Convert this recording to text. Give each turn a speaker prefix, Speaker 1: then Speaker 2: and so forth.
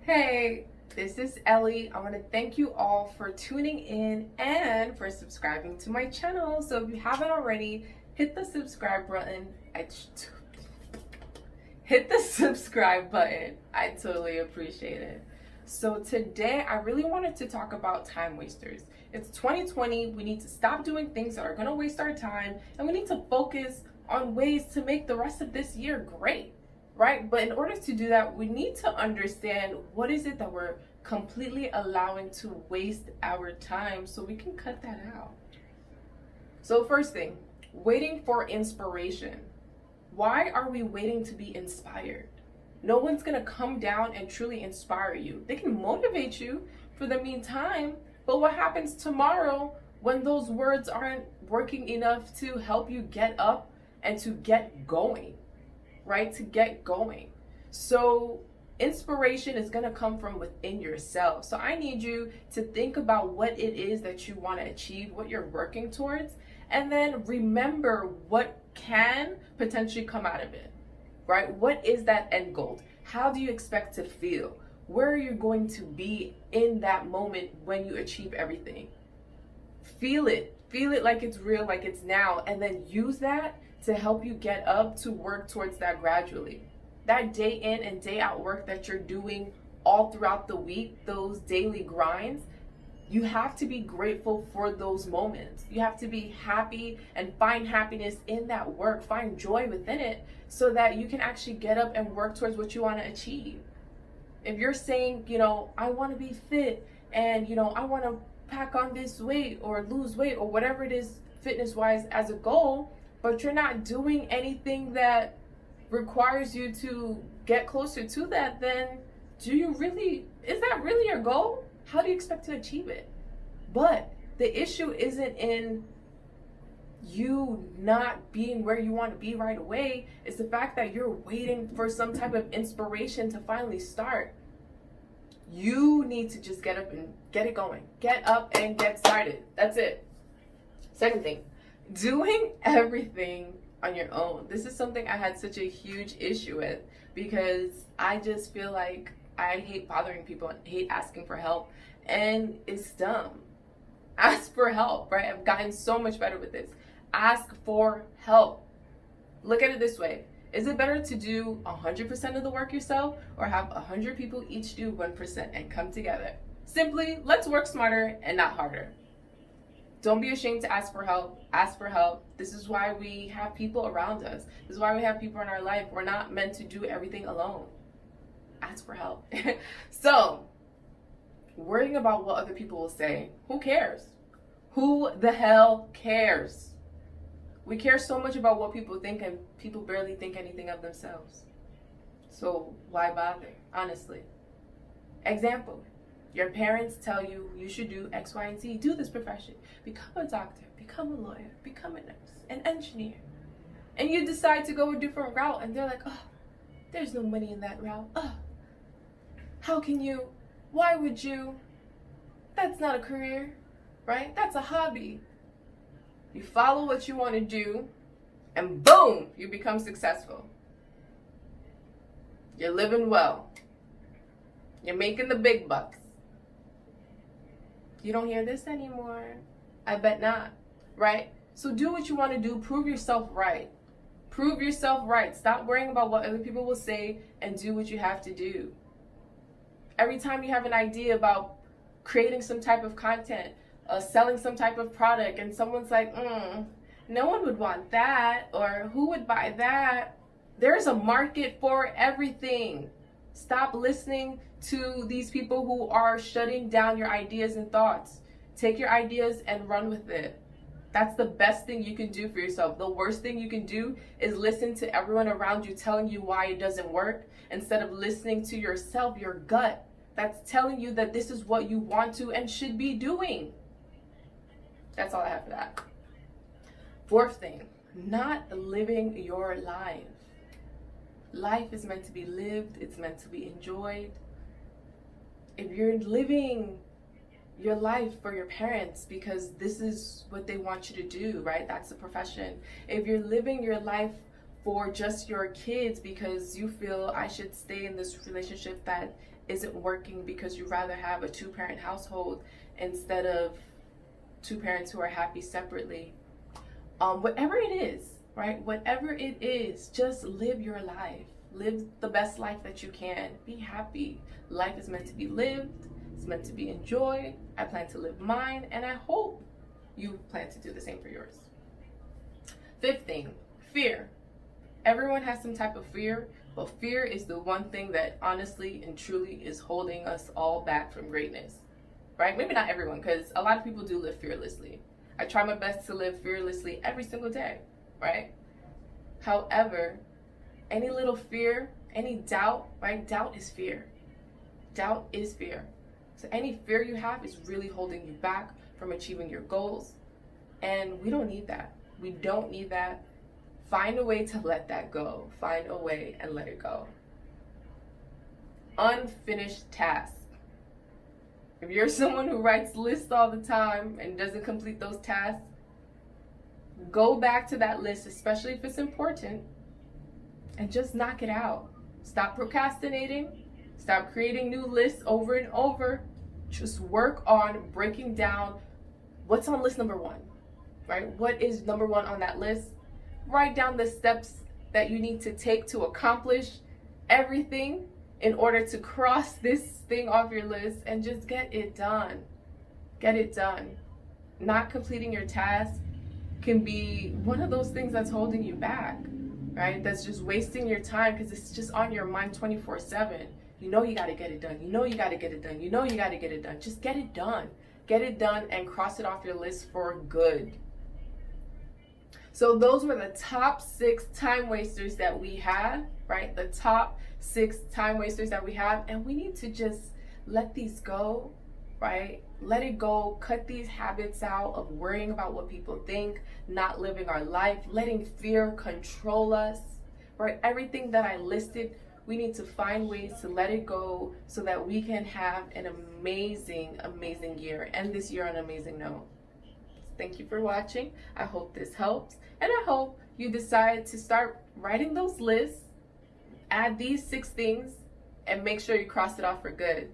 Speaker 1: Hey, this is Ellie. I want to thank you all for tuning in and for subscribing to my channel. So if you haven't already, hit the subscribe button. Hit the subscribe button. I totally appreciate it. So today I really wanted to talk about time wasters. It's 2020. We need to stop doing things that are going to waste our time, and we need to focus on ways to make the rest of this year great. Right? But in order to do that, we need to understand what is it that we're completely allowing to waste our time so we can cut that out. So first thing, waiting for inspiration. Why are we waiting to be inspired? No one's going to come down and truly inspire you. They can motivate you for the meantime, but what happens tomorrow when those words aren't working enough to help you get up and to get going? Right? To get going. So inspiration is going to come from within yourself. So I need you to think about what it is that you want to achieve, what you're working towards, and then remember what can potentially come out of it. Right? What is that end goal? How do you expect to feel? Where are you going to be in that moment when you achieve everything? Feel it. Feel it like it's real, like it's now, and then use that to help you get up to work towards that gradually. That day in and day out work that you're doing all throughout the week, those daily grinds, you have to be grateful for those moments. You have to be happy and find happiness in that work, find joy within it so that you can actually get up and work towards what you want to achieve. If you're saying, I want to be fit and, I want to pack on this weight or lose weight or whatever it is fitness wise as a goal, but you're not doing anything that requires you to get closer to that, then is that really your goal? How do you expect to achieve it? But the issue isn't in you not being where you want to be right away. It's the fact that you're waiting for some type of inspiration to finally start. You need to just get up and get it going. Get up and get started. That's it. Second thing, doing everything on your own. This is something I had such a huge issue with because I just feel like I hate bothering people and hate asking for help, and it's dumb. Ask for help, right? I've gotten so much better with this. Ask for help. Look at it this way. Is it better to do 100% of the work yourself or have 100 people each do 1% and come together? Simply, let's work smarter and not harder. Don't be ashamed to ask for help. Ask for help. This is why we have people around us. This is why we have people in our life. We're not meant to do everything alone. Ask for help. So, worrying about what other people will say, who cares? Who the hell cares? We care so much about what people think, and people barely think anything of themselves. So, why bother? Honestly. Example. Your parents tell you you should do X, Y, and Z. Do this profession. Become a doctor. Become a lawyer. Become a nurse. An engineer. And you decide to go a different route. And they're like, oh, there's no money in that route. Oh, how can you? Why would you? That's not a career, right? That's a hobby. You follow what you want to do. And boom, you become successful. You're living well. You're making the big bucks. You don't hear this anymore. I bet not, right? So do what you want to do. Prove yourself right. Prove yourself right. Stop worrying about what other people will say and do what you have to do. Every time you have an idea about creating some type of content, selling some type of product, and someone's like, no one would want that, or who would buy that? There's a market for everything. Stop listening to these people who are shutting down your ideas and thoughts. Take your ideas and run with it. That's the best thing you can do for yourself. The worst thing you can do is listen to everyone around you telling you why it doesn't work instead of listening to yourself, your gut, that's telling you that this is what you want to and should be doing. That's all I have for that. Fourth thing, not living your life. Life is meant to be lived. It's meant to be enjoyed. If you're living your life for your parents because this is what they want you to do, right? That's the profession. If you're living your life for just your kids because you feel I should stay in this relationship that isn't working because you rather have a two-parent household instead of two parents who are happy separately. Whatever it is, right? Whatever it is, just live your life. Live the best life that you can. Be happy. Life is meant to be lived. It's meant to be enjoyed. I plan to live mine, and I hope you plan to do the same for yours. Fifth thing, fear. Everyone has some type of fear, but fear is the one thing that honestly and truly is holding us all back from greatness, right? Maybe not everyone, because a lot of people do live fearlessly. I try my best to live fearlessly every single day, right? However, any little fear, any doubt, right? Doubt is fear. Doubt is fear. So any fear you have is really holding you back from achieving your goals. And we don't need that. We don't need that. Find a way to let that go. Find a way and let it go. Unfinished tasks. If you're someone who writes lists all the time and doesn't complete those tasks, go back to that list, especially if it's important, and just knock it out. Stop procrastinating. Stop creating new lists over and over. Just work on breaking down what's on list number one, right? What is number one on that list? Write down the steps that you need to take to accomplish everything in order to cross this thing off your list, and just get it done. Get it done. Not completing your task can be one of those things that's holding you back, right? That's just wasting your time because it's just on your mind 24/7. You know you got to get it done. You know you got to get it done. You know you got to get it done. Just get it done. Get it done and cross it off your list for good. So those were the top 6 time wasters that we have, right? The top 6 time wasters that we have, and we need to just let these go, right? Let it go. Cut these habits out of worrying about what people think, not living our life, letting fear control us, right? Everything that I listed, we need to find ways to let it go so that we can have an amazing, amazing year. End this year on an amazing note. Thank you for watching. I hope this helps, and I hope you decide to start writing those lists, add these 6 things, and make sure you cross it off for good.